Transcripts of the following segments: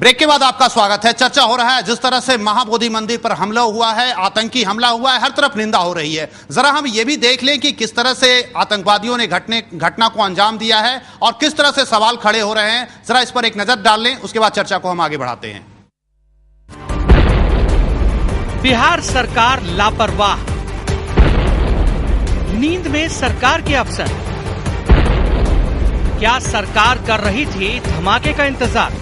Break के बाद आपका स्वागत है। चर्चा हो रहा है जिस तरह से महाबोधि मंदिर पर हमला हुआ है, आतंकी हमला हुआ है, हर तरफ निंदा हो रही है। जरा हम ये भी देख लें कि किस तरह से आतंकवादियों ने घटना को अंजाम दिया है और किस तरह से सवाल खड़े हो रहे हैं। जरा इस पर एक नजर डाल लें, उसके बाद चर्चा को हम आगे बढ़ाते हैं। बिहार सरकार लापरवाह, नींद में सरकार के अफसर। क्या सरकार कर रही थी धमाके का इंतजार?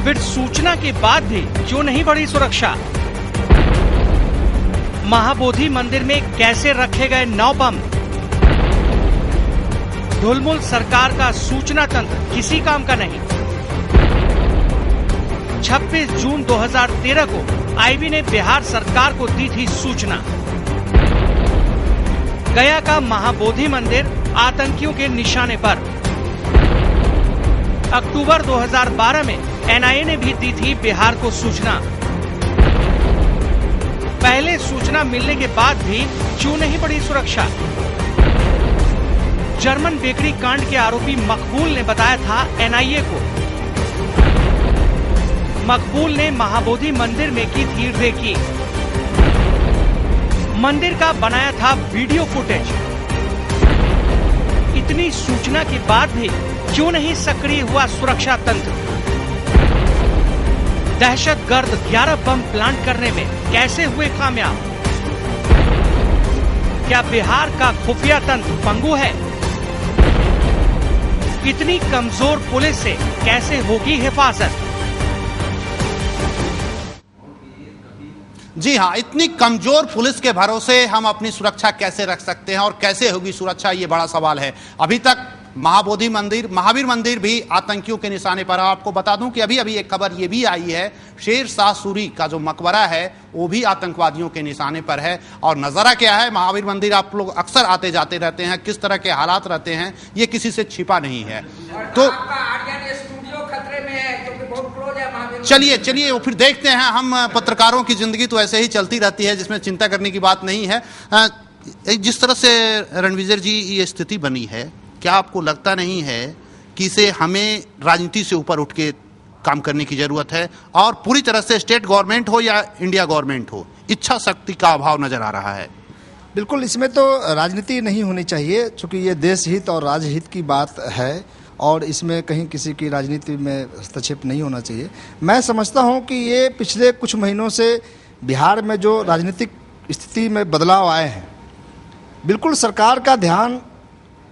फिर सूचना के बाद भी क्यों नहीं बढ़ी सुरक्षा? महाबोधि मंदिर में कैसे रखे गए 9 बम? ढुलमुल सरकार का सूचना तंत्र किसी काम का नहीं। 26 जून 2013 को आईबी ने बिहार सरकार को दी थी सूचना। गया का महाबोधि मंदिर आतंकियों के निशाने पर। अक्टूबर 2012 में एनआईए ने भी दी थी बिहार को सूचना। पहले सूचना मिलने के बाद भी क्यों नहीं बढ़ी सुरक्षा? जर्मन बेकरी कांड के आरोपी मकबूल ने बताया था एनआईए को। मकबूल ने महाबोधि मंदिर में की थी रेकी। मंदिर का बनाया था वीडियो फुटेज। इतनी सूचना के बाद भी क्यों नहीं सक्रिय हुआ सुरक्षा तंत्र? दहशतगर्द 11 बम प्लांट करने में कैसे हुए कामयाब? क्या बिहार का खुफिया तंत्र पंगु है? इतनी कमजोर पुलिस से कैसे होगी हिफाजत? जी हां, इतनी कमजोर पुलिस के भरोसे हम अपनी सुरक्षा कैसे रख सकते हैं और कैसे होगी सुरक्षा, ये बड़ा सवाल है। अभी तक महाबोधि मंदिर, महावीर मंदिर भी आतंकियों के निशाने पर है। आपको बता दूं कि अभी अभी एक खबर ये भी आई है, शेर शाह सूरी का जो मकबरा है वो भी आतंकवादियों के निशाने पर है। और नजारा क्या है, महावीर मंदिर आप लोग अक्सर आते जाते रहते हैं, किस तरह के हालात रहते हैं ये किसी से छिपा नहीं है। तो चलिए फिर देखते हैं। हम पत्रकारों की जिंदगी तो ऐसे ही चलती रहती है जिसमें चिंता करने की बात नहीं है। जिस तरह से रणविजय जी ये स्थिति बनी है, क्या आपको लगता नहीं है कि इसे हमें राजनीति से ऊपर उठ के काम करने की जरूरत है? और पूरी तरह से स्टेट गवर्नमेंट हो या इंडिया गवर्नमेंट हो, इच्छा शक्ति का अभाव नजर आ रहा है। बिल्कुल, इसमें तो राजनीति नहीं होनी चाहिए, क्योंकि ये देश हित और राज्य हित की बात है और इसमें कहीं किसी की राजनीति में हस्तक्षेप नहीं होना चाहिए। मैं समझता हूं कि ये पिछले कुछ महीनों से बिहार में जो राजनीतिक स्थिति में बदलाव आए हैं, बिल्कुल सरकार का ध्यान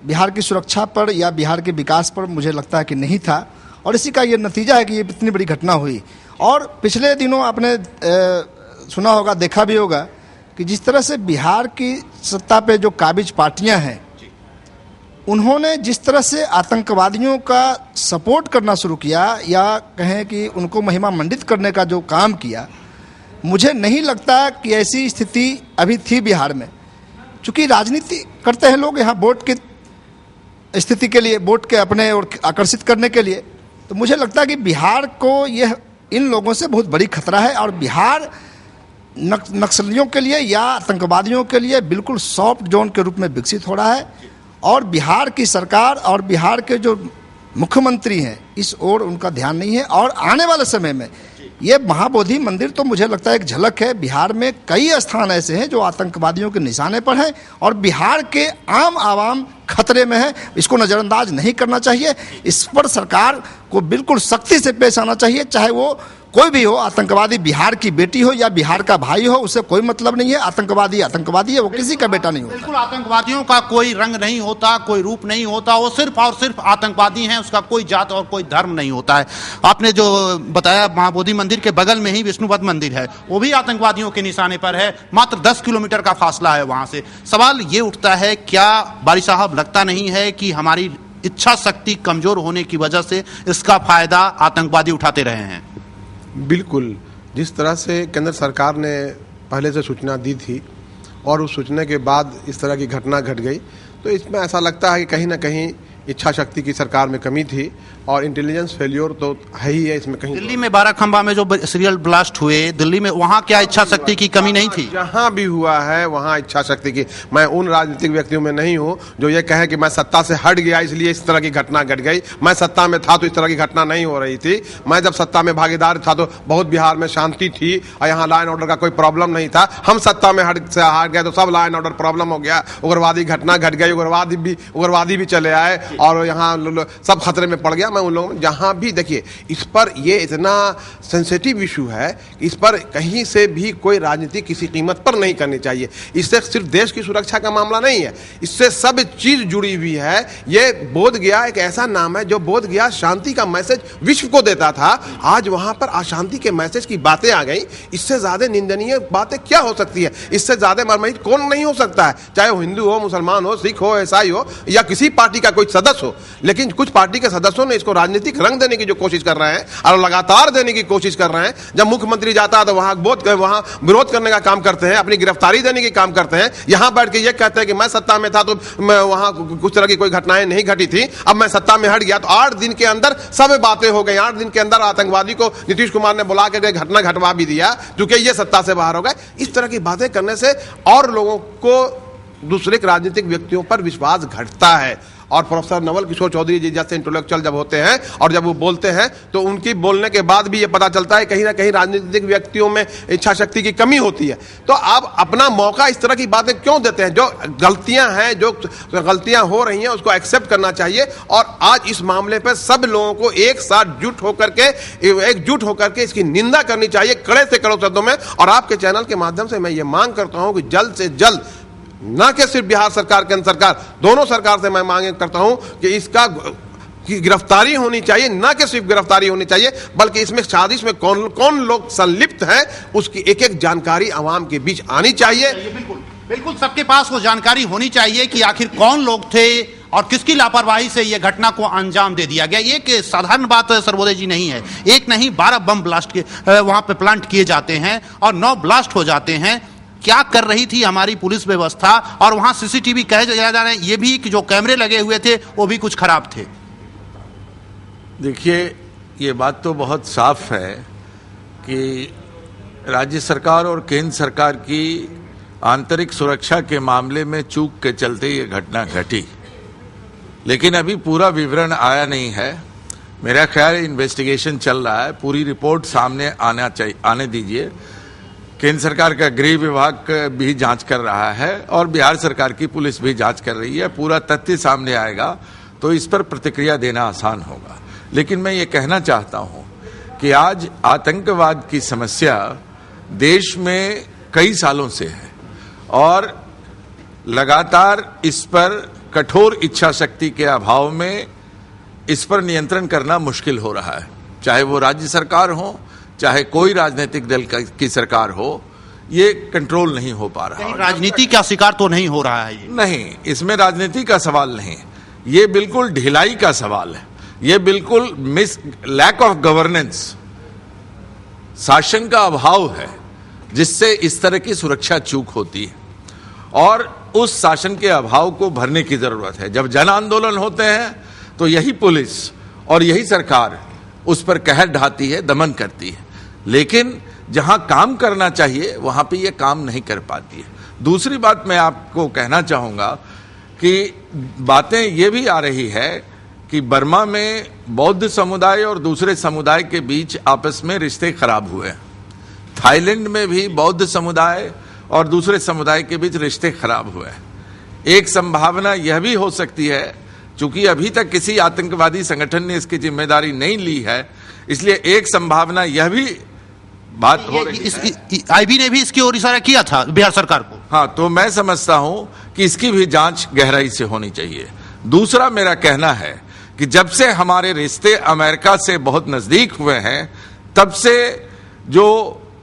बिहार की सुरक्षा पर या बिहार के विकास पर मुझे लगता है कि नहीं था। और इसी का ये नतीजा है कि ये इतनी बड़ी घटना हुई। और पिछले दिनों आपने सुना होगा, देखा भी होगा कि जिस तरह से बिहार की सत्ता पे जो काबिज पार्टियां हैं, उन्होंने जिस तरह से आतंकवादियों का सपोर्ट करना शुरू किया या कहें कि उनको महिमा मंडित करने का जो काम किया, मुझे नहीं लगता कि ऐसी स्थिति अभी थी बिहार में। चूँकि राजनीति करते हैं लोग यहाँ वोट की स्थिति के लिए, वोट के अपने और आकर्षित करने के लिए, तो मुझे लगता है कि बिहार को यह इन लोगों से बहुत बड़ी खतरा है। और बिहार नक्सलियों के लिए या आतंकवादियों के लिए बिल्कुल सॉफ्ट जोन के रूप में विकसित हो रहा है। और बिहार की सरकार और बिहार के जो मुख्यमंत्री हैं, इस ओर उनका ध्यान नहीं है। और आने वाले समय में ये महाबोधि मंदिर तो मुझे लगता है एक झलक है। बिहार में कई स्थान ऐसे हैं जो आतंकवादियों के निशाने पर हैं और बिहार के आम आवाम खतरे में है। इसको नज़रअंदाज नहीं करना चाहिए। इस पर सरकार को बिल्कुल सख्ती से पेश आना चाहिए, चाहे वो कोई भी हो। आतंकवादी बिहार की बेटी हो या बिहार का भाई हो, उससे कोई मतलब नहीं है। आतंकवादी आतंकवादी है, वो किसी का बेटा नहीं होता। बिल्कुल, आतंकवादियों का कोई रंग नहीं होता, कोई रूप नहीं होता, वो सिर्फ और सिर्फ आतंकवादी हैं। उसका कोई जात और कोई धर्म नहीं होता है। आपने जो बताया, महाबोधि मंदिर के बगल में ही विष्णुपद मंदिर है, वो भी आतंकवादियों के निशाने पर है। मात्र 10 किलोमीटर का फासला है वहां से। सवाल ये उठता है, क्या बारी साहब लगता नहीं है कि हमारी इच्छा शक्ति कमजोर होने की वजह से इसका फायदा आतंकवादी उठाते रहे हैं? बिल्कुल, जिस तरह से केंद्र सरकार ने पहले से सूचना दी थी और उस सूचना के बाद इस तरह की घटना घट गई, तो इसमें ऐसा लगता है कि कहीं ना कहीं इच्छा शक्ति की सरकार में कमी थी और इंटेलिजेंस फेल्योर तो है ही है इसमें कहीं। दिल्ली में बाराखंबा में जो सीरियल ब्लास्ट हुए, दिल्ली में, वहां क्या इच्छा शक्ति की कमी नहीं थी? जहां भी हुआ है वहां इच्छा शक्ति की, मैं उन राजनीतिक व्यक्तियों में नहीं हूं जो ये कहे कि मैं सत्ता से हट गया इसलिए इस तरह की घटना घट गई। मैं सत्ता में था तो इस तरह की घटना नहीं हो रही थी। मैं जब सत्ता में भागीदार था तो बहुत बिहार में शांति थी और यहाँ लॉ एंड ऑर्डर का कोई प्रॉब्लम नहीं था। हम सत्ता में हट गए तो सब लॉ एंड ऑर्डर प्रॉब्लम हो गया, उग्रवादी घटना घट गई, उग्रवादी भी चले आए और यहाँ सब खतरे में पड़ गया। मैं उन लोगों, जहां भी देखिए, इस पर ये इतना सेंसिटिव इशू है कि इस पर कहीं से भी कोई राजनीति किसी कीमत पर नहीं करनी चाहिए। इससे सिर्फ देश की सुरक्षा का मामला नहीं है, इससे सब चीज जुड़ी हुई है। ये बोध गया एक ऐसा नाम है जो बोध गया शांति का मैसेज विश्व को देता था। आज वहां पर अशांति के मैसेज की बातें आ गई। इससे ज्यादा निंदनीय बातें क्या हो सकती है? इससे ज्यादा मर्महित कौन नहीं हो सकता है, चाहे वो हिंदू हो, मुसलमान हो, सिख हो, ईसाई हो या किसी पार्टी का कोई सदस्य हो। लेकिन कुछ पार्टी के सदस्यों ने इसको राजनीतिक रंग देने की जो कोशिश कर रहे हैं और लगातार देने की कोशिश कर रहे हैं। जब मुख्यमंत्री जाता है तो वहां विरोध करने का काम करते हैं, अपनी गिरफ्तारी देने की काम करते हैं। यहां बैठ के ये कहते हैं कि मैं सत्ता में था तो मैं वहां कुछ तरह की कोई घटनाएं नहीं घटी थी, अब मैं सत्ता में हट गया तो 8 दिन के अंदर सब बातें हो गई। 8 दिन के अंदर आतंकवादी को नीतीश कुमार ने बुला के घटना घटवा भी दिया क्योंकि ये सत्ता से बाहर हो गए। इस तरह की बातें करने से और लोगों को दूसरे राजनीतिक व्यक्तियों पर विश्वास घटता है। और प्रोफेसर नवल किशोर चौधरी जी जैसे इंटेलेक्चुअल जब होते हैं और जब वो बोलते हैं तो उनकी बोलने के बाद भी ये पता चलता है कहीं ना कहीं राजनीतिक व्यक्तियों में इच्छा शक्ति की कमी होती है। तो आप अपना मौका इस तरह की बातें क्यों देते हैं? जो गलतियां हैं, जो गलतियां हो रही हैं, उसको एक्सेप्ट करना चाहिए। और आज इस मामले पर सब लोगों को एक साथ एकजुट होकर के इसकी निंदा करनी चाहिए कड़े से कड़े शब्दों में। और आपके चैनल के माध्यम से मैं ये मांग करता हूं कि जल्द से जल्द, ना कि सिर्फ बिहार सरकार, केंद्र सरकार, दोनों सरकार से मैं मांग करता हूं कि इसका गिरफ्तारी होनी चाहिए। ना कि सिर्फ गिरफ्तारी होनी चाहिए बल्कि इसमें साजिश में कौन कौन लोग संलिप्त हैं उसकी एक एक जानकारी आवाम के बीच आनी चाहिए। बिल्कुल सबके पास वो जानकारी होनी चाहिए कि आखिर कौन लोग थे और किसकी लापरवाही से यह घटना को अंजाम दे दिया गया। एक साधारण बात सर्वोदय जी नहीं है, एक नहीं 12 बम ब्लास्ट वहां पे प्लांट किए जाते हैं और 9 ब्लास्ट हो जाते हैं। क्या कर रही थी हमारी पुलिस व्यवस्था? और वहां सीसीटीवी कहे जा रहे हैं ये भी कि जो कैमरे लगे हुए थे वो भी कुछ खराब थे। देखिए, ये बात तो बहुत साफ है कि राज्य सरकार और केंद्र सरकार की आंतरिक सुरक्षा के मामले में चूक के चलते ये घटना घटी, लेकिन अभी पूरा विवरण आया नहीं है। मेरा ख्याल इन्वेस्टिगेशन चल रहा है, पूरी रिपोर्ट सामने आने दीजिए। केंद्र सरकार का गृह विभाग भी जांच कर रहा है और बिहार सरकार की पुलिस भी जांच कर रही है। पूरा तथ्य सामने आएगा तो इस पर प्रतिक्रिया देना आसान होगा। लेकिन मैं ये कहना चाहता हूं कि आज आतंकवाद की समस्या देश में कई सालों से है और लगातार इस पर कठोर इच्छा शक्ति के अभाव में इस पर नियंत्रण करना मुश्किल हो रहा है। चाहे वो राज्य सरकार हो, चाहे कोई राजनीतिक दल की सरकार हो, ये कंट्रोल नहीं हो पा रहा। राजनीति का शिकार तो नहीं हो रहा है ये? नहीं, इसमें राजनीति का सवाल नहीं, ये बिल्कुल ढिलाई का सवाल है। ये बिल्कुल लैक ऑफ गवर्नेंस, शासन का अभाव है जिससे इस तरह की सुरक्षा चूक होती है और उस शासन के अभाव को भरने की जरूरत है। जब जन आंदोलन होते हैं तो यही पुलिस और यही सरकार उस पर कहर ढाती है, दमन करती है, लेकिन जहां काम करना चाहिए वहां पे ये काम नहीं कर पाती है। दूसरी बात मैं आपको कहना चाहूंगा कि बातें ये भी आ रही है कि बर्मा में बौद्ध समुदाय और दूसरे समुदाय के बीच आपस में रिश्ते खराब हुए। थाईलैंड में भी बौद्ध समुदाय और दूसरे समुदाय के बीच रिश्ते खराब हुए। एक संभावना यह भी हो सकती है, चूंकि अभी तक किसी आतंकवादी संगठन ने इसकी जिम्मेदारी नहीं ली है, इसलिए एक संभावना यह भी बात हो रही है। आईबी ने भी इसकी ओर इशारा किया था बिहार सरकार को। हाँ, तो मैं समझता हूं कि इसकी भी जांच गहराई से होनी चाहिए। दूसरा मेरा कहना है कि जब से हमारे रिश्ते अमेरिका से बहुत नजदीक हुए हैं, तब से जो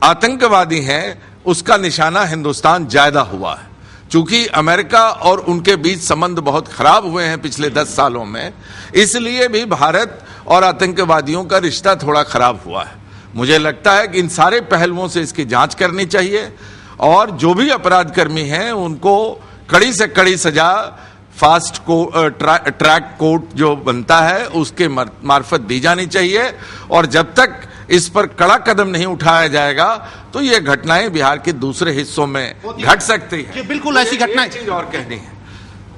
आतंकवादी हैं उसका निशाना हिंदुस्तान ज्यादा हुआ है। चूंकि अमेरिका और उनके बीच संबंध बहुत खराब हुए हैं पिछले 10 सालों में, इसलिए भी भारत और आतंकवादियों का रिश्ता थोड़ा खराब हुआ है। मुझे लगता है कि इन सारे पहलुओं से इसकी जांच करनी चाहिए और जो भी अपराध कर्मी हैं उनको कड़ी से कड़ी सजा फास्ट ट्रैक कोर्ट जो बनता है उसके मार्फत दी जानी चाहिए, और जब तक इस पर कड़ा कदम नहीं उठाया जाएगा तो ये घटनाएं बिहार के दूसरे हिस्सों में घट सकती है। बिल्कुल ऐसी घटनाएं। एक चीज और कहनी है,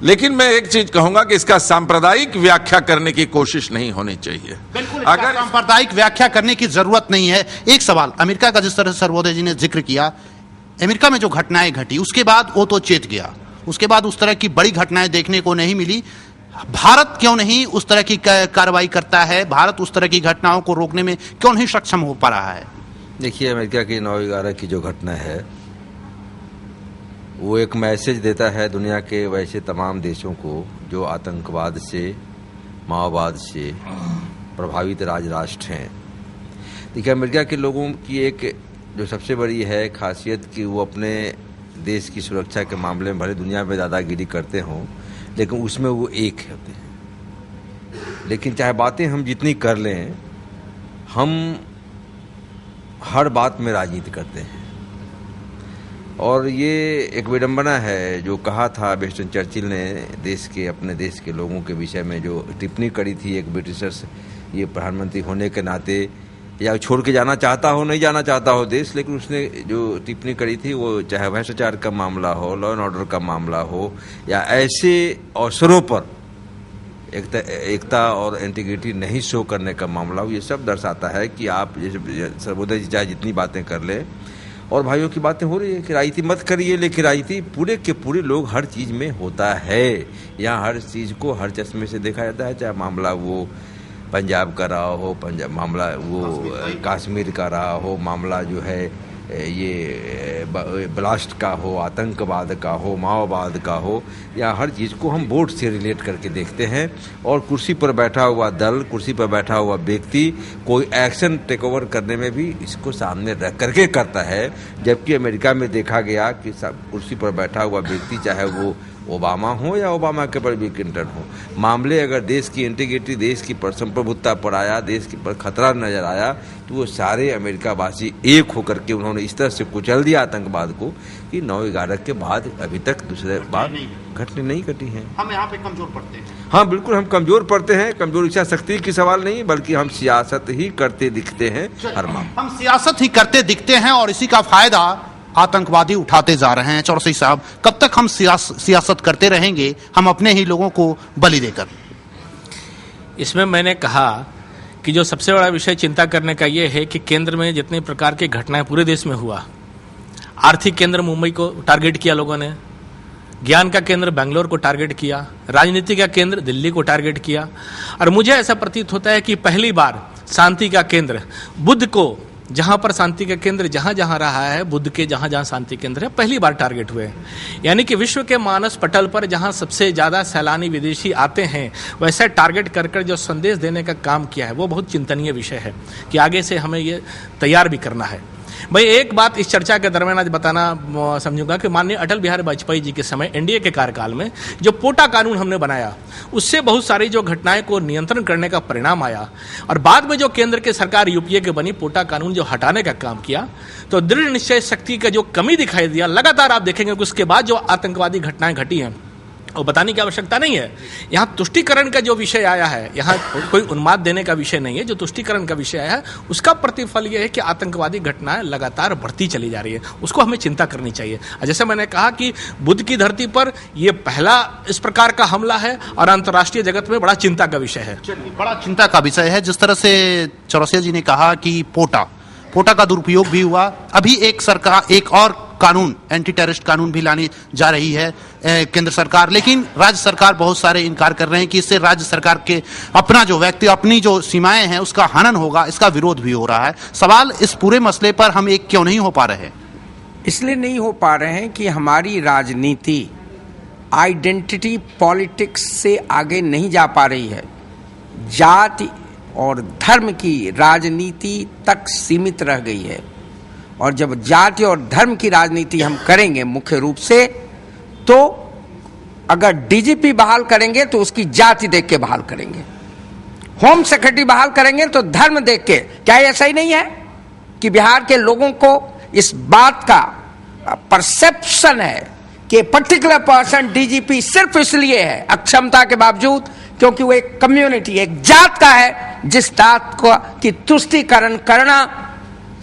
लेकिन मैं एक चीज कहूंगा कि इसका सांप्रदायिक व्याख्या करने की कोशिश नहीं होनी चाहिए। बिल्कुल अगर सांप्रदायिक व्याख्या करने की जरूरत नहीं है। एक सवाल, अमेरिका का जिस तरह से सर्वोदय जी ने जिक्र किया, अमेरिका में जो घटनाएं घटी उसके बाद वो तो चेत गया, उसके बाद उस तरह की बड़ी घटनाएं देखने को नहीं मिली। भारत क्यों नहीं उस तरह की कार्रवाई करता है? भारत उस तरह की घटनाओं को रोकने में क्यों नहीं सक्षम हो पा रहा है? देखिए, अमेरिका की 9/11 की जो घटना है वो एक मैसेज देता है दुनिया के वैसे तमाम देशों को जो आतंकवाद से, माओवाद से प्रभावित राष्ट्र हैं। देखिए, अमेरिका के लोगों की एक जो सबसे बड़ी है खासियत कि वो अपने देश की सुरक्षा के मामले में भले दुनिया में दादागिरी करते हों, लेकिन उसमें वो एक होते हैं। लेकिन चाहे बातें हम जितनी कर लें, हम हर बात में राजनीति करते हैं। और ये एक विडंबना है जो कहा था विंस्टन चर्चिल ने अपने देश के लोगों के विषय में, जो टिप्पणी करी थी एक ब्रिटिशर्स ये प्रधानमंत्री होने के नाते, या छोड़ के जाना चाहता हो नहीं जाना चाहता हो देश, लेकिन उसने जो टिप्पणी करी थी वो चाहे भ्रष्टाचार का मामला हो, लॉ एंड ऑर्डर का मामला हो, या ऐसे अवसरों पर एकता और इंटीग्रिटी नहीं शो करने का मामला हो, ये सब दर्शाता है कि आप जैसे सर्वोदय जी चाहे जितनी बातें कर ले, और भाइयों की बातें हो रही है कि राजनीति मत करिए, लेकिन राजनीति पूरे के पूरे लोग हर चीज़ में होता है। यहाँ हर चीज़ को हर चश्मे से देखा जाता है, चाहे मामला वो पंजाब का रहा हो, मामला वो कश्मीर का रहा हो, मामला जो है ये ब्लास्ट का हो, आतंकवाद का हो, माओवाद का हो, या हर चीज़ को हम वोट से रिलेट करके देखते हैं। और कुर्सी पर बैठा हुआ दल, कुर्सी पर बैठा हुआ व्यक्ति कोई एक्शन टेक ओवर करने में भी इसको सामने रख करके करता है। जबकि अमेरिका में देखा गया कि कुर्सी पर बैठा हुआ व्यक्ति, चाहे वो ओबामा हो या ओबामा के पर भी क्लिंटन हो, मामले अगर देश की इंटीग्रिटी, देश की संप्रभुता पर आया, देश के पर खतरा नजर आया, तो वो सारे अमेरिका वासी एक होकर के उन्होंने इस तरह से कुचल दिया आतंकवाद को कि 9/11 के बाद अभी तक दूसरे बार घटने नहीं घटी हैं। हम यहाँ पे कमजोर पड़ते हैं। हाँ, बिल्कुल हम कमजोर पड़ते हैं। कमजोर इच्छा शक्ति की सवाल नहीं, बल्कि हम सियासत ही करते दिखते हैं हर मामले। हम सियासत ही करते दिखते हैं और इसी का फायदा आतंकवादी उठाते जा रहे हैं। चौरसिया साहब, कब तक हम सियासत करते रहेंगे, हम अपने ही लोगों को बलि देकर? इसमें मैंने कहा कि जो सबसे बड़ा विषय चिंता करने का ये है कि केंद्र में जितने प्रकार की घटनाएं पूरे देश में हुआ, आर्थिक केंद्र मुंबई को टारगेट किया लोगों ने, ज्ञान का केंद्र बेंगलोर को टारगेट किया, राजनीति का केंद्र दिल्ली को टारगेट किया, और मुझे ऐसा प्रतीत होता है कि पहली बार शांति का केंद्र, बुद्ध को जहां पर शांति का केंद्र जहां जहां रहा है, बुद्ध के जहां जहां शांति केंद्र है, पहली बार टारगेट हुए। यानी कि विश्व के मानस पटल पर जहां सबसे ज्यादा सैलानी विदेशी आते हैं, वैसे टारगेट कर जो संदेश देने का काम किया है, वो बहुत चिंतनीय विषय है कि आगे से हमें ये तैयार भी करना है। भाई, एक बात इस चर्चा के दरमियान आज बताना समझूंगा कि माननीय अटल बिहारी वाजपेयी जी के समय एनडीए के कार्यकाल में जो पोटा कानून हमने बनाया, उससे बहुत सारी जो घटनाएं को नियंत्रण करने का परिणाम आया, और बाद में जो केंद्र की सरकार यूपीए के बनी, पोटा कानून जो हटाने का काम किया, तो दृढ़ निश्चय शक्ति का जो कमी दिखाई दिया, लगातार आप देखेंगे कि उसके बाद जो आतंकवादी घटनाएं घटी हैं और बताने की आवश्यकता नहीं है। यहाँ तुष्टीकरण का जो विषय आया है, यहाँ कोई उन्माद देने का विषय नहीं है, जो तुष्टीकरण का विषय आया है उसका प्रतिफल ये है कि आतंकवादी घटनाएं लगातार बढ़ती चली जा रही है, उसको हमें चिंता करनी चाहिए। जैसे मैंने कहा कि बुद्ध की धरती पर ये पहला इस प्रकार का हमला है और अंतर्राष्ट्रीय जगत में बड़ा चिंता का विषय है। बड़ा चिंता का विषय है। जिस तरह से चौरसिया जी ने कहा कि पोटा का दुरुपयोग भी हुआ, अभी एक और कानून, एंटी टेररिस्ट कानून भी लानी जा रही है केंद्र सरकार, लेकिन राज्य सरकार बहुत सारे इनकार कर रहे हैं कि इससे राज्य सरकार के अपनी जो सीमाएं हैं उसका हनन होगा, इसका विरोध भी हो रहा है। सवाल इस पूरे मसले पर हम एक क्यों नहीं हो पा रहे? इसलिए नहीं हो पा रहे हैं कि हमारी राजनीति आइडेंटिटी पॉलिटिक्स से आगे नहीं जा पा रही है, जाति और धर्म की राजनीति तक सीमित रह गई है। और जब जाति और धर्म की राजनीति हम करेंगे मुख्य रूप से, तो अगर डीजीपी बहाल करेंगे तो उसकी जाति देख के बहाल करेंगे, होम सेक्रेटरी बहाल करेंगे तो धर्म देख के। क्या ऐसा ही नहीं है कि बिहार के लोगों को इस बात का परसेप्शन है कि पर्टिकुलर पर्सन डीजीपी सिर्फ इसलिए है अक्षमता के बावजूद क्योंकि वो एक कम्युनिटी, एक जात का है, जिस जात को की तुष्टीकरण करना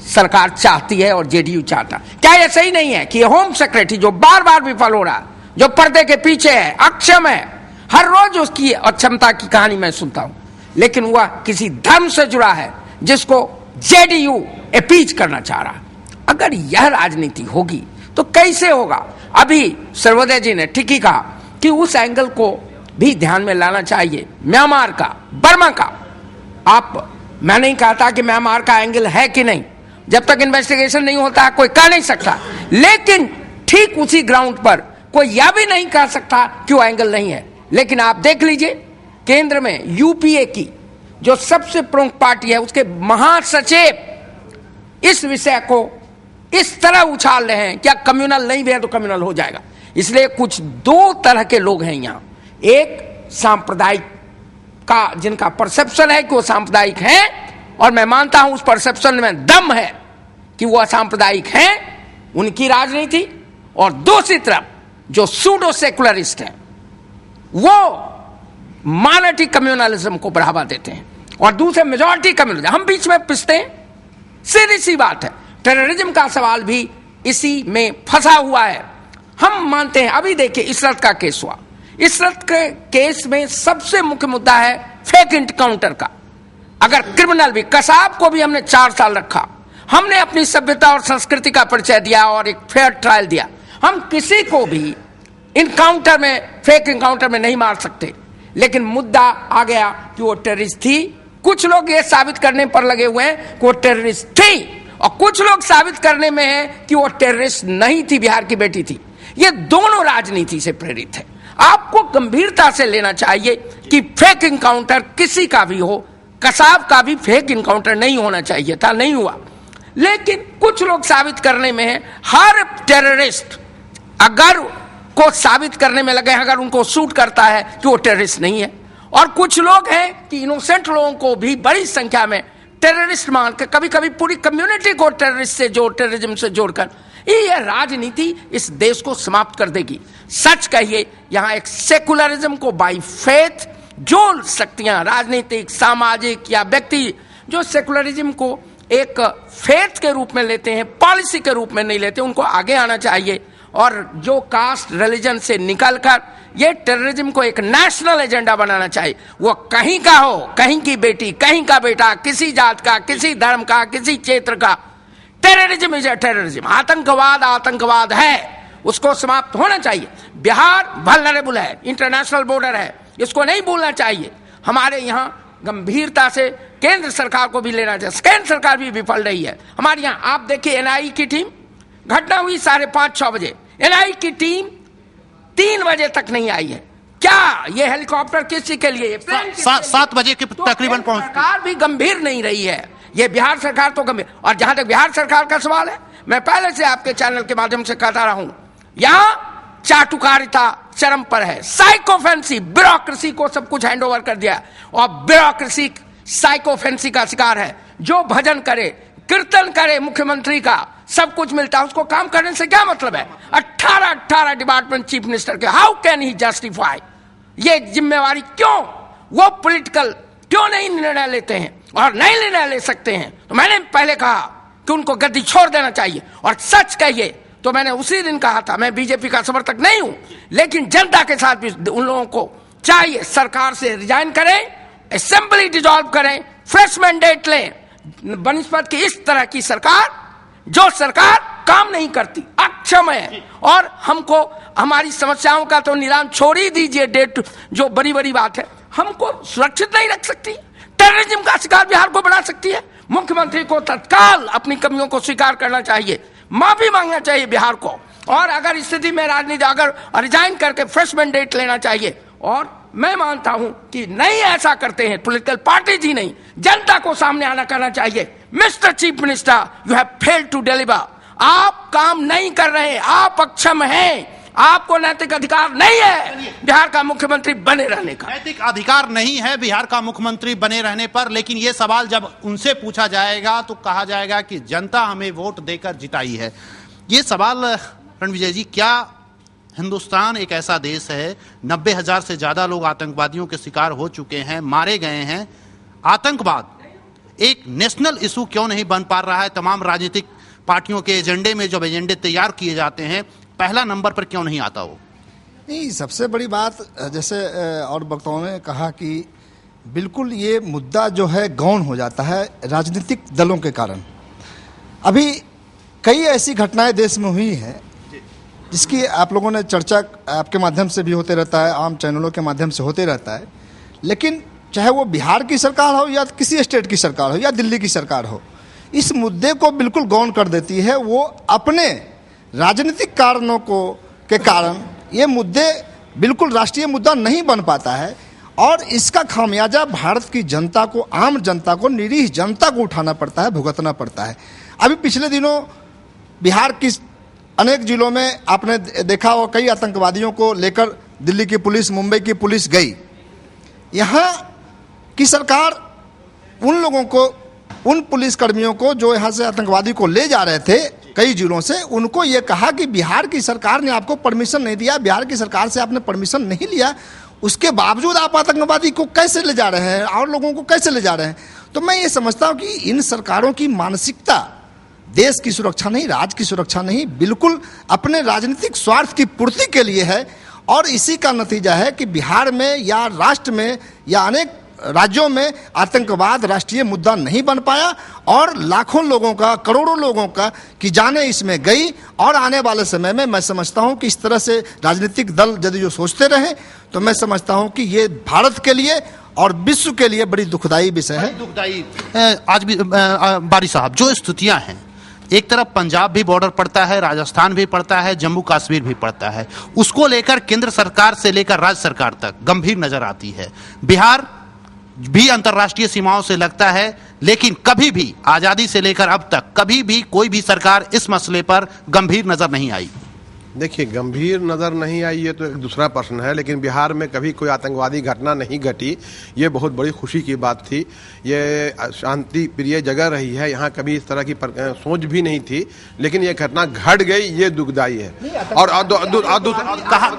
सरकार चाहती है और जेडीयू चाहता। क्या ये सही नहीं है कि होम सेक्रेटरी जो बार बार विफल हो रहा, जो पर्दे के पीछे है, अक्षम है, हर रोज उसकी अक्षमता की कहानी मैं सुनता हूं, लेकिन वह किसी धर्म से जुड़ा है जिसको जेडीयू अपीच करना चाह रहा। अगर यह राजनीति होगी तो कैसे होगा? अभी सर्वोदय जी ने ठीक ही कहा कि उस एंगल को भी ध्यान में लाना चाहिए, म्यांमार का, बर्मा का। मैं नहीं कहता कि म्यांमार का एंगल है कि नहीं, जब तक इन्वेस्टिगेशन नहीं होता कोई कह नहीं सकता, लेकिन ठीक उसी ग्राउंड पर कोई यह भी नहीं कह सकता कि वो एंगल नहीं है। लेकिन आप देख लीजिए केंद्र में यूपीए की जो सबसे प्रमुख पार्टी है, उसके महासचिव इस विषय को इस तरह उछाल रहे हैं क्या कम्युनल नहीं भी है तो कम्युनल हो जाएगा। इसलिए कुछ दो तरह के लोग हैं यहां, एक सांप्रदायिक का जिनका परसेप्शन है कि वो सांप्रदायिक हैं, और मैं मानता हूं उस परसेप्शन में दम है कि वो सांप्रदायिक हैं, उनकी राजनीति, और दूसरी तरफ जो सूडो सेकुलरिस्ट हैं वो माइनॉरिटी कम्युनलिज्म को बढ़ावा देते हैं, और दूसरे मेजॉरिटी कम्युनलिज्म। हम बीच में पिसते हैं, सीधी सी बात है। टेररिज्म का सवाल भी इसी में फंसा हुआ है। हम मानते हैं, अभी देखिए इशरत का केस हुआ, इशरत के केस में सबसे मुख्य मुद्दा है फेक एनकाउंटर का। अगर क्रिमिनल भी, कसाब को भी हमने 4 साल रखा, हमने अपनी सभ्यता और संस्कृति का परिचय दिया और एक फेयर ट्रायल दिया। हम किसी को भी इनकाउंटर में, फेक इनकाउंटर में नहीं मार सकते, लेकिन मुद्दा आ गया कि वो टेररिस्ट थी। कुछ लोग ये साबित करने पर लगे हुए हैं कि वो टेररिस्ट थी, और कुछ लोग साबित करने में हैं कि वो टेररिस्ट नहीं थी, बिहार की बेटी थी। ये दोनों राजनीति से प्रेरित है। आपको गंभीरता से लेना चाहिए कि फेक इनकाउंटर किसी का भी हो, कसाब का भी फेक इनकाउंटर नहीं होना चाहिए था, नहीं हुआ। लेकिन कुछ लोग साबित करने में हैं। हर टेररिस्ट अगर को साबित करने में लगे, अगर उनको सूट करता है कि वो टेररिस्ट नहीं है, और कुछ लोग हैं कि इनोसेंट लोगों को भी बड़ी संख्या में टेररिस्ट मान के, कभी कभी पूरी कम्युनिटी को टेररिस्ट से टेररिज्म से जोड़कर, ये राजनीति इस देश को समाप्त कर देगी। सच कहिए, यहां एक सेकुलरिज्म को बाय फेथ जो शक्तियां, राजनीतिक, सामाजिक या व्यक्ति, जो सेकुलरिज्म को एक फेथ के रूप में लेते हैं, पॉलिसी के रूप में नहीं लेते, उनको आगे आना चाहिए। और जो कास्ट रिलीजन से निकलकर ये टेररिज्म को एक नेशनल एजेंडा बनाना चाहिए। वो कहीं का हो, कहीं की बेटी, कहीं का बेटा, किसी जात का, किसी धर्म का, किसी क्षेत्र का, टेररिज्म इज ए टेररिज्म। आतंकवाद आतंकवाद है, उसको समाप्त होना चाहिए। बिहार वल्नरेबल है, इंटरनेशनल बॉर्डर है, इसको नहीं भूलना चाहिए। हमारे यहाँ गंभीरता से केंद्र सरकार को भी लेना चाहिए। केंद्र सरकार भी विफल रही है। हमारे यहाँ आप देखिए एनआई की टीम, घटना हुई 5:30-6 बजे, एनआई की टीम 3 बजे तक नहीं आई है। क्या ये हेलीकॉप्टर किसी के लिए? 7 बजे के तकरीबन पहुंच। सरकार भी गंभीर नहीं रही है, ये बिहार सरकार तो गंभीर। और जहां तक बिहार सरकार का सवाल है, मैं पहले से आपके चैनल के माध्यम से कहता रहा हूं, यहां चाटुकारिता चरम पर है। साइकोफेंसी, ब्यूरोक्रेसी को सब कुछ हैंडओवर कर दिया, और ब्यूरोक्रेसी साइकोफेंसी का शिकार है। जो भजन करे, कीर्तन करे मुख्यमंत्री का, सब कुछ मिलता है, उसको काम करने से क्या मतलब है? 18 डिपार्टमेंट चीफ मिनिस्टर के, हाउ कैन ही जस्टिफाई ये जिम्मेवारी? क्यों वो पॉलिटिकल क्यों नहीं निर्णय लेते हैं? और नहीं निर्णय ले सकते हैं तो मैंने पहले कहा कि उनको गद्दी छोड़ देना चाहिए। और सच कहिए तो मैंने उसी दिन कहा था, मैं बीजेपी का समर्थक नहीं हूं, लेकिन जनता के साथ भी उन लोगों को चाहिए सरकार से रिजाइन करें, असेंबली डिसॉल्व करें, फ्रेश मैंडेट लें, बनिस्पत की इस तरह की सरकार जो सरकार काम नहीं करती, अक्षम है। और हमको हमारी समस्याओं का तो निदान छोड़ ही दीजिए, डेट जो बड़ी बड़ी बात है, हमको सुरक्षित नहीं रख सकती, टेररिज्म का शिकार बिहार को बना सकती है। मुख्यमंत्री को तत्काल अपनी कमियों को स्वीकार करना चाहिए, माफी मांगना चाहिए बिहार को, और अगर स्थिति में राजनीति अगर रिजाइन करके फ्रेश मैंडेट लेना चाहिए। और मैं मानता हूं कि नहीं ऐसा करते हैं, पॉलिटिकल पार्टीज ही नहीं, जनता को सामने आना करना चाहिए। Mister chief minister, you have failed to deliver. आप काम नहीं कर रहे, आप अक्षम हैं, आपको नैतिक अधिकार नहीं है बिहार का मुख्यमंत्री बने रहने का। नैतिक अधिकार नहीं है बिहार का मुख्यमंत्री बने रहने पर, लेकिन यह सवाल जब उनसे पूछा जाएगा तो कहा जाएगा कि जनता हमें वोट देकर जिताई है। ये सवाल रणविजय जी क्या हिंदुस्तान एक ऐसा देश है, 90,000 से ज्यादा लोग आतंकवादियों के शिकार हो चुके हैं, मारे गए हैं। आतंकवाद एक नेशनल इशू क्यों नहीं बन पा रहा है? तमाम राजनीतिक पार्टियों के एजेंडे में जब एजेंडे तैयार किए जाते हैं, पहला नंबर पर क्यों नहीं आता वो? नहीं, सबसे बड़ी बात जैसे और वक्ताओं ने कहा कि बिल्कुल ये मुद्दा जो है गौण हो जाता है राजनीतिक दलों के कारण। अभी कई ऐसी घटनाएं देश में हुई हैं जिसकी आप लोगों ने चर्चा आपके माध्यम से भी होते रहता है, आम चैनलों के माध्यम से होते रहता है, लेकिन चाहे वो बिहार की सरकार हो या किसी स्टेट की सरकार हो या दिल्ली की सरकार हो, इस मुद्दे को बिल्कुल गौण कर देती है। वो अपने राजनीतिक कारणों के कारण ये मुद्दे बिल्कुल राष्ट्रीय मुद्दा नहीं बन पाता है और इसका खामियाजा भारत की जनता को, आम जनता को, निरीह जनता को उठाना पड़ता है, भुगतना पड़ता है। अभी पिछले दिनों बिहार की अनेक जिलों में आपने देखा हो, कई आतंकवादियों को लेकर दिल्ली की पुलिस, मुंबई की पुलिस गई। यहाँ की सरकार उन लोगों को, उन पुलिसकर्मियों को जो यहाँ से आतंकवादी को ले जा रहे थे कई जिलों से, उनको ये कहा कि बिहार की सरकार ने आपको परमिशन नहीं दिया, बिहार की सरकार से आपने परमिशन नहीं लिया, उसके बावजूद आप आतंकवादी को कैसे ले जा रहे हैं और लोगों को कैसे ले जा रहे हैं। तो मैं ये समझता हूँ कि इन सरकारों की मानसिकता देश की सुरक्षा नहीं, राज्य की सुरक्षा नहीं, बिल्कुल अपने राजनीतिक स्वार्थ की पूर्ति के लिए है। और इसी का नतीजा है कि बिहार में या राष्ट्र में या अनेक राज्यों में आतंकवाद राष्ट्रीय मुद्दा नहीं बन पाया और लाखों लोगों का, करोड़ों लोगों का की जानें इसमें गई। और आने वाले समय में मैं समझता हूं कि इस तरह से राजनीतिक दल यदि जो सोचते रहे तो मैं समझता हूं कि ये भारत के लिए और विश्व के लिए बड़ी दुखदाई विषय है। दुखदाई। आज भी बारी साहब, जो स्थितियां हैं, एक तरफ पंजाब भी बॉर्डर पड़ता है, राजस्थान भी पड़ता है, जम्मू कश्मीर भी पड़ता है, उसको लेकर केंद्र सरकार से लेकर राज्य सरकार तक गंभीर नजर आती है। बिहार भी अंतर्राष्ट्रीय सीमाओं से लगता है, लेकिन कभी भी आजादी से लेकर अब तक कभी भी कोई भी सरकार इस मसले पर गंभीर नजर नहीं आई। देखिए, गंभीर नज़र नहीं आई ये तो एक दूसरा प्रश्न है, लेकिन बिहार में कभी कोई आतंकवादी घटना नहीं घटी, ये बहुत बड़ी खुशी की बात थी। ये शांति प्रिय जगह रही है, यहाँ कभी इस तरह की सोच भी नहीं थी, लेकिन ये घटना घट गई, ये दुखदाई है। और कहा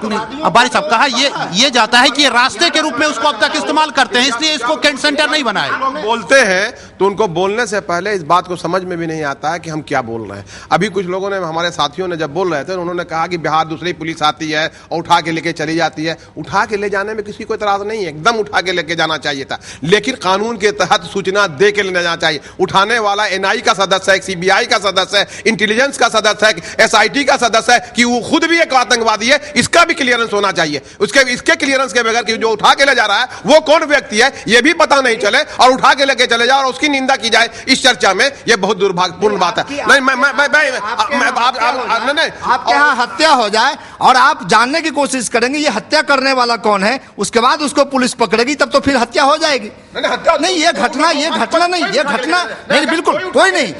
बारी साहब, कहा ये जाता है कि ये रास्ते के रूप में उसको अब तक इस्तेमाल करते हैं, इसलिए इसको कैंट सेंटर नहीं बनाए। बोलते हैं तो उनको बोलने से पहले इस बात को समझ में भी नहीं आता है कि हम क्या बोल रहे हैं। अभी कुछ लोगों ने, हमारे साथियों ने जब बोल रहे थे, उन्होंने कहा कि बिहार दूसरी पुलिस आती है और उठा के लेके चली जाती है। उठा के ले जाने में किसी को इतराज नहीं है, एकदम उठा के लेके जाना चाहिए था, लेकिन कानून के तहत सूचना दे के लेना जाना चाहिए। उठाने वाला एनआई का सदस्य है, सीबीआई का सदस्य है, इंटेलिजेंस का सदस्य है, एसआईटी का सदस्य है कि वो खुद भी एक आतंकवादी है, इसका भी क्लियरेंस होना चाहिए। इसके क्लियरेंस के बगैर जो उठा के ले जा रहा है वो कौन व्यक्ति है ये भी पता नहीं चले और उठा के लेके चले जाए और उसकी निंदा की जाए इस चर्चा में, ये बहुत दुर्भाग्यपूर्ण बात है। आपके यहाँ हत्या हो जाए और आप जानने की कोशिश करेंगे ये हत्या करने वाला कौन है, उसके बाद उसको पुलिस पकड़ेगी, तब तो फिर हत्या हो जाएगी। नहीं, ये घटना नहीं, बिल्कुल कोई नहीं,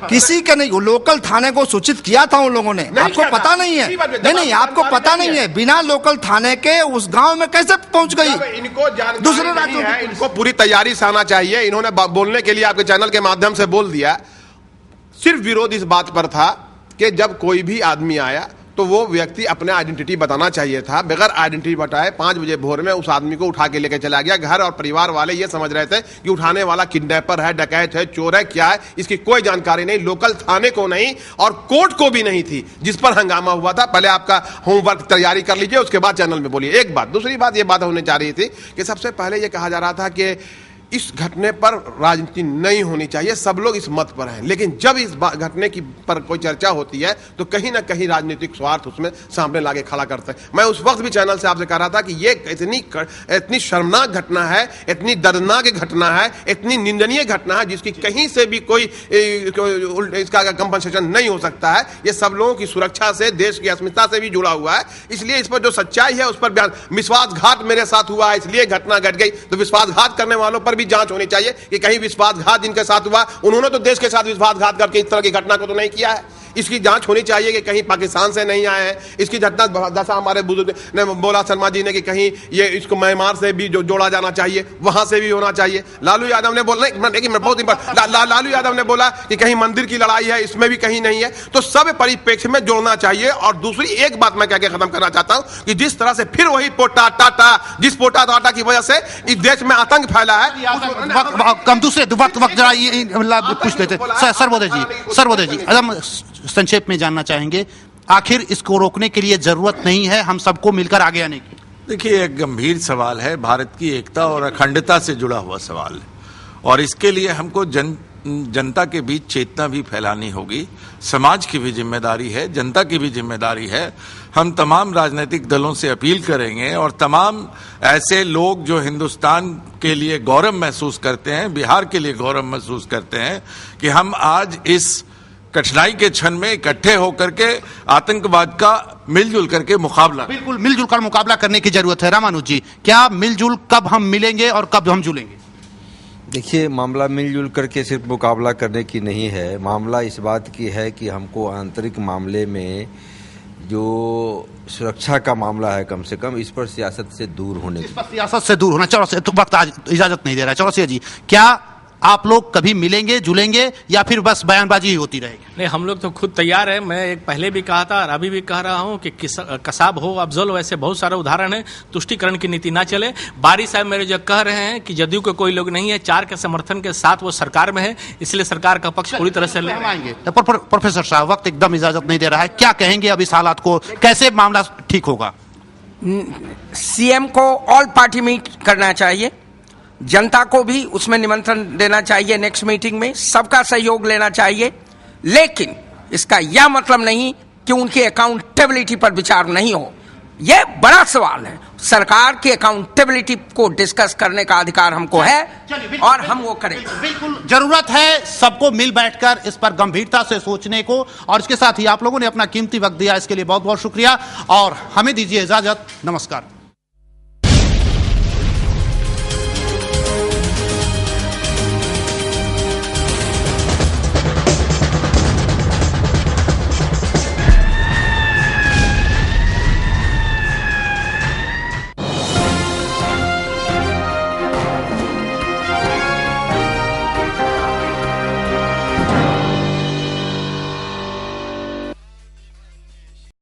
किसी के नहीं। लोकल थाने को सूचित किया था उन लोगों ने, आपको पता नहीं है? नहीं, आपको पता नहीं है, बिना लोकल थाने के उस गांव में कैसे पहुंच गई? इनको दूसरे राज्यों है, इनको पूरी तैयारी से आना चाहिए। इन्होंने बोलने के लिए आपके चैनल के माध्यम से बोल दिया। सिर्फ विरोध इस बात पर था कि जब कोई भी आदमी आया तो वो व्यक्ति अपने आइडेंटिटी बताना चाहिए था। बगैर आइडेंटिटी बताए 5 बजे भोर में उस आदमी को उठा के लेके चला गया। घर और परिवार वाले ये समझ रहे थे कि उठाने वाला किडनैपर है, डकैत है, चोर है, क्या है, इसकी कोई जानकारी नहीं। लोकल थाने को नहीं और कोर्ट को भी नहीं थी, जिस पर हंगामा हुआ था। पहले आपका होमवर्क तैयारी कर लीजिए, उसके बाद चैनल में बोलिए। एक बात। दूसरी बात, ये बात होने जा रही थी कि सबसे पहले ये कहा जा रहा था कि इस घटने पर राजनीति नहीं होनी चाहिए, सब लोग इस मत पर हैं, लेकिन जब इस घटने की पर कोई चर्चा होती है तो कहीं ना कहीं राजनीतिक स्वार्थ उसमें सामने लाके खड़ा करते हैं। मैं उस वक्त भी चैनल से आपसे कह रहा था कि ये इतनी शर्मनाक घटना है, इतनी दर्दनाक घटना है, इतनी निंदनीय घटना है, जिसकी कहीं से भी कोई इसका कंपनसेशन नहीं हो सकता है। ये सब लोगों की सुरक्षा से, देश की अस्मिता से भी जुड़ा हुआ है। इसलिए इस पर जो सच्चाई है उस पर बयान, विश्वासघात मेरे साथ हुआ है इसलिए घटना घट गई, तो विश्वासघात करने वालों पर भी जांच होनी चाहिए कि कहीं विश्वासघात जिनके साथ हुआ उन्होंने तो देश के साथ विश्वासघात करके इस तरह की घटना को तो नहीं किया है। इसकी जांच होनी चाहिए कि कहीं पाकिस्तान से नहीं आए हैं। इसकी दशा हमारे बुजुर्ग ने बोला, शर्मा जी ने, कि कहीं ये इसको म्यांमार से भी जोड़ा जाना चाहिए, वहां से भी होना चाहिए। लालू यादव ने बोला, लालू यादव ने बोला कि कहीं मंदिर की लड़ाई है, इसमें भी कहीं नहीं है। तो सब परिप्रेक्ष्य में जोड़ना चाहिए। और दूसरी एक बात मैं कह के खत्म करना चाहता हूं कि जिस तरह से फिर वही पोटा टाटा, जिस पोटा टाटा की वजह से इस देश में आतंक फैला है, कम दूसरे वक्त जरा पूछ लेते सर्वोदय जी हम संक्षेप में जानना चाहेंगे, आखिर इसको रोकने के लिए जरूरत नहीं है हम सबको मिलकर आगे आने की? देखिए, एक गंभीर सवाल है, भारत की एकता और अखंडता से जुड़ा हुआ सवाल है, और इसके लिए हमको जनता के बीच चेतना भी फैलानी होगी। समाज की भी जिम्मेदारी है, जनता की भी जिम्मेदारी है। हम तमाम राजनीतिक दलों से अपील करेंगे और तमाम ऐसे लोग जो हिंदुस्तान के लिए गौरव महसूस करते हैं, बिहार के लिए गौरव महसूस करते हैं, कि हम आज इस कठिनाई के क्षण में इकट्ठे होकर के आतंकवाद का मिलजुल करके मुकाबला, बिल्कुल मिलजुल कर मुकाबला करने की जरूरत है। रामानुज जी, क्या मिलजुल कब हम मिलेंगे और कब हम जुलेंगे? देखिए, मामला मिलजुल करके सिर्फ मुकाबला करने की नहीं है, मामला इस बात की है कि हमको आंतरिक मामले में जो सुरक्षा का मामला है, कम से कम इस पर सियासत से दूर होने की, सियासत से दूर होना। चौरसिया, तो वक्त आज इजाजत नहीं दे रहा है। चौरसिया जी, क्या आप लोग कभी मिलेंगे, जुलेंगे, या फिर बस बयानबाजी ही होती रहेगी? नहीं, हम लोग तो खुद तैयार है। मैं एक पहले भी कहा था और अभी भी कह रहा हूं कि कसाब हो अफजल हो, ऐसे बहुत सारे उदाहरण है। तुष्टिकरण की नीति ना चले। बारी साहब मेरे जो कह रहे हैं कि जदयू के कोई लोग नहीं है, 4 के समर्थन के साथ वो सरकार में है, इसलिए सरकार का पक्ष पूरी तरह से ले आएंगे। प्रोफेसर साहब, वक्त एकदम इजाजत नहीं दे रहा है, क्या कहेंगे अब इस हालात को, कैसे मामला ठीक होगा? सीएम को ऑल पार्टी मीट करना चाहिए, जनता को भी उसमें निमंत्रण देना चाहिए, नेक्स्ट मीटिंग में सबका सहयोग लेना चाहिए। लेकिन इसका यह मतलब नहीं कि उनकी अकाउंटेबिलिटी पर विचार नहीं हो। यह बड़ा सवाल है। सरकार की अकाउंटेबिलिटी को डिस्कस करने का अधिकार हमको है और हम वो करेंगे। बिल्कुल जरूरत है सबको मिल बैठकर इस पर गंभीरता से सोचने को। और इसके साथ ही आप लोगों ने अपना कीमती वक्त दिया, इसके लिए बहुत बहुत शुक्रिया और हमें दीजिए इजाजत। नमस्कार।